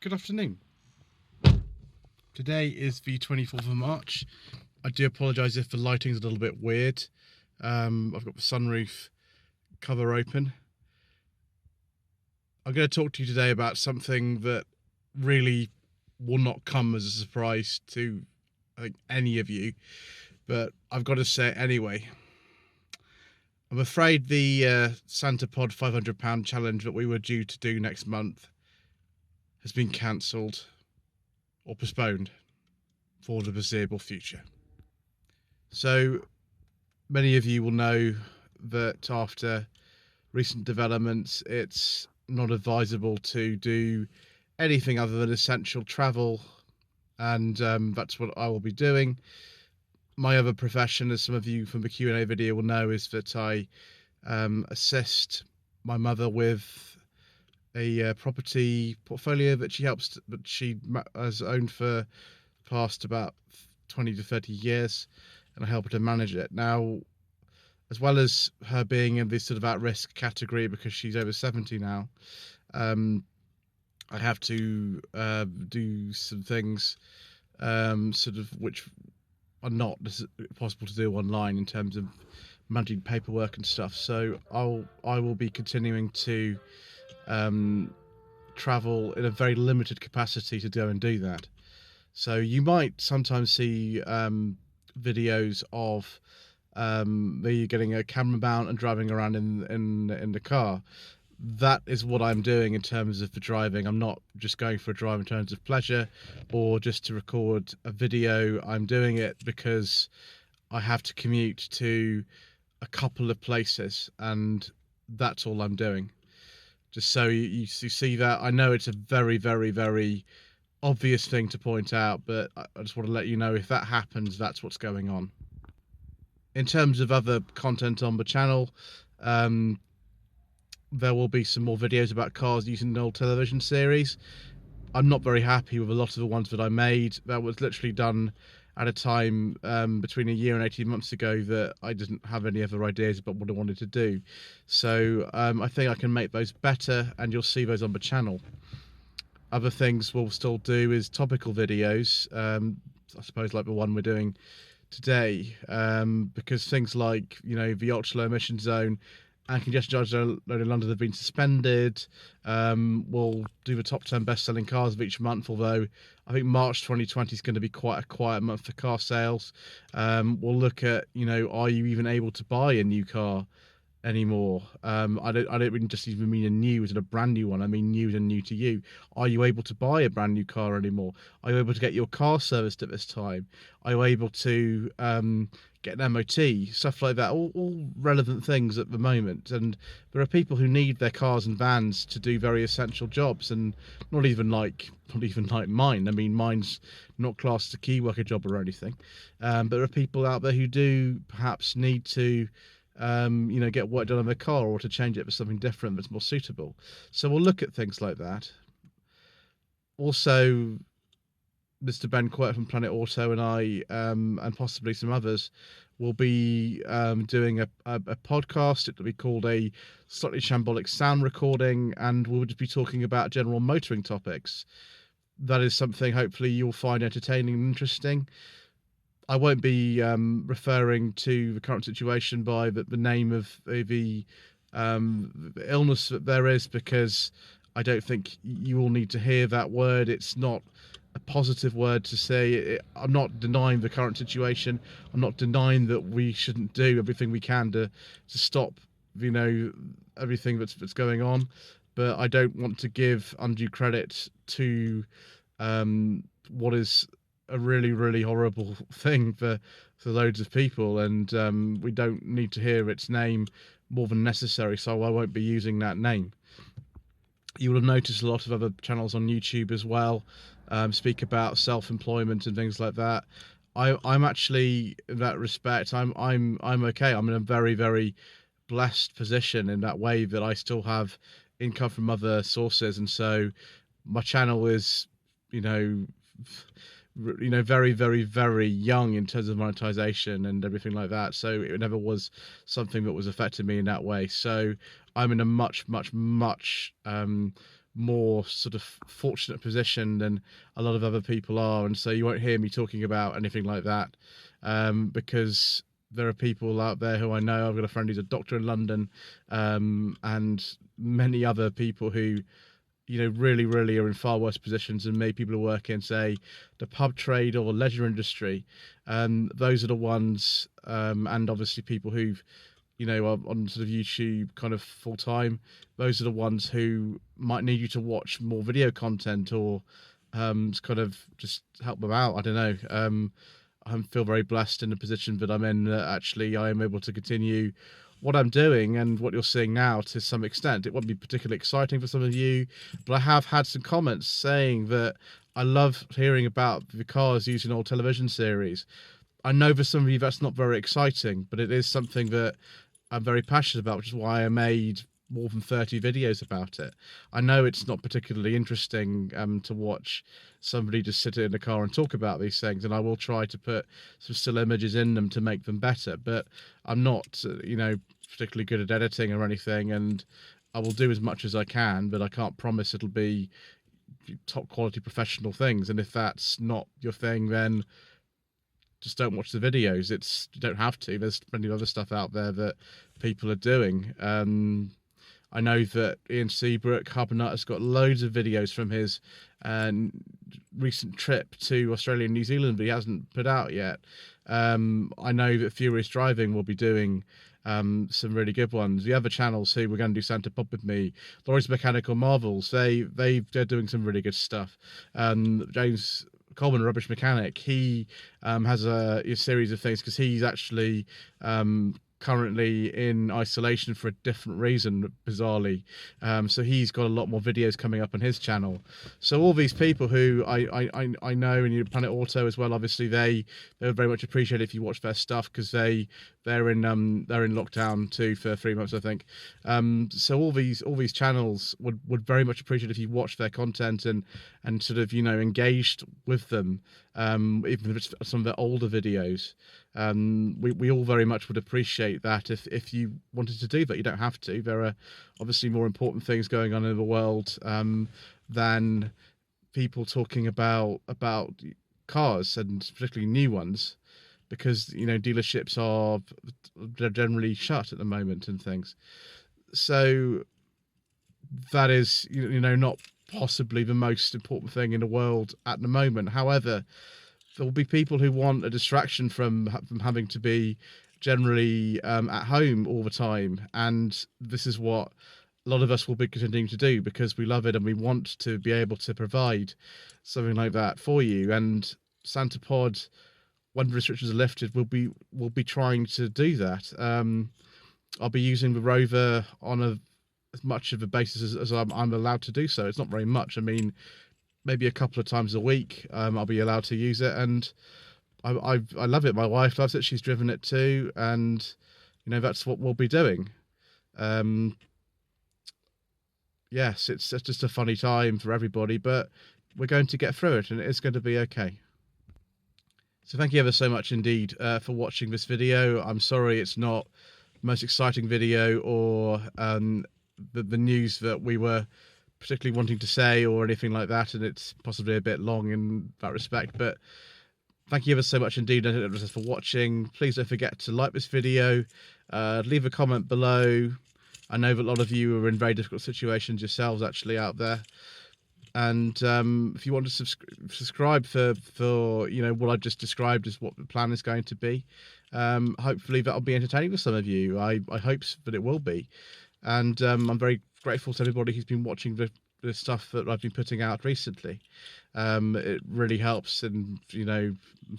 Good afternoon. Today is the 24th of March. I do apologise if the lighting's a little bit weird. I've got the sunroof cover open. I'm going to talk to you today about something that really will not come as a surprise to, I think, any of you, but I've got to say it anyway. I'm afraid the Santa Pod £500 challenge that we were due to do next month has been cancelled or postponed for the foreseeable future. So many of you will know that after recent developments, it's not advisable to do anything other than essential travel, and that's what I will be doing. My other profession, as some of you from the Q&A video will know, is that I assist my mother with a property portfolio that she has owned for the past about 20 to 30 years, and I help her to manage it. Now, as well as her being in this sort of at-risk category because she's over 70 now, I have to do some things sort of which are not possible to do online in terms of managing paperwork and stuff. So I will be continuing to travel in a very limited capacity to go and do that. So you might sometimes see videos of me getting a camera mount and driving around in the car. That is what I'm doing in terms of the driving. I'm not just going for a drive in terms of pleasure or just to record a video. I'm doing it because I have to commute to a couple of places, and that's all I'm doing. Just so you see that. I know it's a very, very, very obvious thing to point out, but I just want to let you know if that happens, that's what's going on. In terms of other content on the channel, there will be some more videos about cars using the old television series. I'm not very happy with a lot of the ones that I made. That was literally done at a time between a year and 18 months ago that I didn't have any other ideas about what I wanted to do. So I think I can make those better, and you'll see those on the channel. Other things we'll still do is topical videos, I suppose like the one we're doing today, because things like, the ultra low emission zone and congestion charge in London have been suspended. We'll do the top 10 best-selling cars of each month, although I think March 2020 is going to be quite a quiet month for car sales. We'll look at, are you even able to buy a new car anymore? I don't really just even mean a new as in a brand new one. I mean new and new to you. Are you able to buy a brand new car anymore? Are you able to get your car serviced at this time? Are you able to get an MOT? Stuff like that. All relevant things at the moment. And there are people who need their cars and vans to do very essential jobs, and not even like mine. I mean, mine's not classed as a key worker job or anything. But there are people out there who do perhaps need to get work done on their car, or to change it for something different that's more suitable. So we'll look at things like that. Also, Mr. Ben Quirk from Planet Auto and I, and possibly some others, will be doing a podcast. It'll be called A Slightly Shambolic Sound Recording, and we'll just be talking about general motoring topics. That is something hopefully you'll find entertaining and interesting. I won't be referring to the current situation by the name of the illness that there is, because I don't think you all need to hear that word. It's not a positive word to say. I'm not denying the current situation. I'm not denying that we shouldn't do everything we can to stop, everything that's going on. But I don't want to give undue credit to what is a really, really horrible thing for loads of people, and we don't need to hear its name more than necessary, so I won't be using that name. You will have noticed a lot of other channels on YouTube as well speak about self-employment and things like that. I'm actually, in that respect, I'm okay. I'm in a very, very blessed position in that way that I still have income from other sources, and so my channel is very, very, very young in terms of monetization and everything like that. So it never was something that was affecting me in that way. So I'm in a much, much, much more sort of fortunate position than a lot of other people are, and so you won't hear me talking about anything like that, because there are people out there who I know. I've got a friend who's a doctor in London, and many other people who, really are in far worse positions than me. People who work in, say, the pub trade or leisure industry. Those are the ones, and obviously people who've, are on sort of YouTube kind of full time. Those are the ones who might need you to watch more video content, or to kind of just help them out. I don't know. I feel very blessed in the position that I'm in, that actually I am able to continue what I'm doing and what you're seeing now to some extent. It won't be particularly exciting for some of you, but I have had some comments saying that I love hearing about the cars used in old television series. I know for some of you that's not very exciting, but it is something that I'm very passionate about, which is why I made more than 30 videos about it. I know it's not particularly interesting to watch somebody just sit in a car and talk about these things, and I will try to put some still images in them to make them better, but I'm not, particularly good at editing or anything, and I will do as much as I can, but I can't promise it'll be top quality professional things. And if that's not your thing, then just don't watch the videos. You don't have to. There's plenty of other stuff out there that people are doing. I know that Ian Seabrook, Harbour has got loads of videos from his recent trip to Australia and New Zealand, but he hasn't put out yet. I know that Furious Driving will be doing some really good ones. The other channels who we're going to do Santa Pop with me, Lloyd's Mechanical Marvels, they're doing some really good stuff. James Coleman, Rubbish Mechanic, he has a series of things because he's actually currently in isolation for a different reason, bizarrely. So he's got a lot more videos coming up on his channel. So all these people who I know, and Planet Auto as well, obviously they would very much appreciate it if you watch their stuff, because they're in lockdown too for 3 months, I think. So all these channels would very much appreciate if you watched their content and sort of engaged with them, even if it's some of their older videos. We all very much would appreciate that if you wanted to do that. You don't have to. There are obviously more important things going on in the world than people talking about cars, and particularly new ones, because dealerships they're generally shut at the moment and things. So that is not possibly the most important thing in the world at the moment. However, there will be people who want a distraction from having to be generally at home all the time, and this is what a lot of us will be continuing to do because we love it and we want to be able to provide something like that for you. And Santa Pod, when the restrictions are lifted, we'll be trying to do that. I'll be using the Rover on as much of a basis as I'm allowed to do so. It's not very much. I mean, maybe a couple of times a week I'll be allowed to use it, and I love it. My wife loves it. She's driven it too, and that's what we'll be doing. Yes, it's just a funny time for everybody, but we're going to get through it, and it's going to be okay. So thank you ever so much indeed for watching this video. I'm sorry it's not the most exciting video or the news that we were particularly wanting to say or anything like that, and it's possibly a bit long in that respect, but thank you ever so much indeed for watching. Please don't forget to like this video, leave a comment below. I know that a lot of you are in very difficult situations yourselves actually out there, and if you want to subscribe for what I just described as what the plan is going to be, hopefully that'll be entertaining for some of you. I hope that it will be, and I'm very grateful to everybody who's been watching the stuff that I've been putting out recently. It really helps, and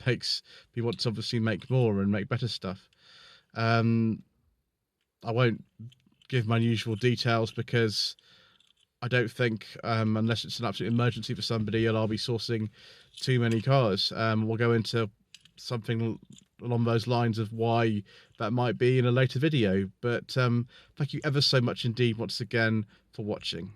makes me want to obviously make more and make better stuff. I won't give my usual details because I don't think, unless it's an absolute emergency for somebody, I'll be sourcing too many cars. We'll go into something along those lines of why that might be in a later video. But thank you ever so much indeed once again for watching.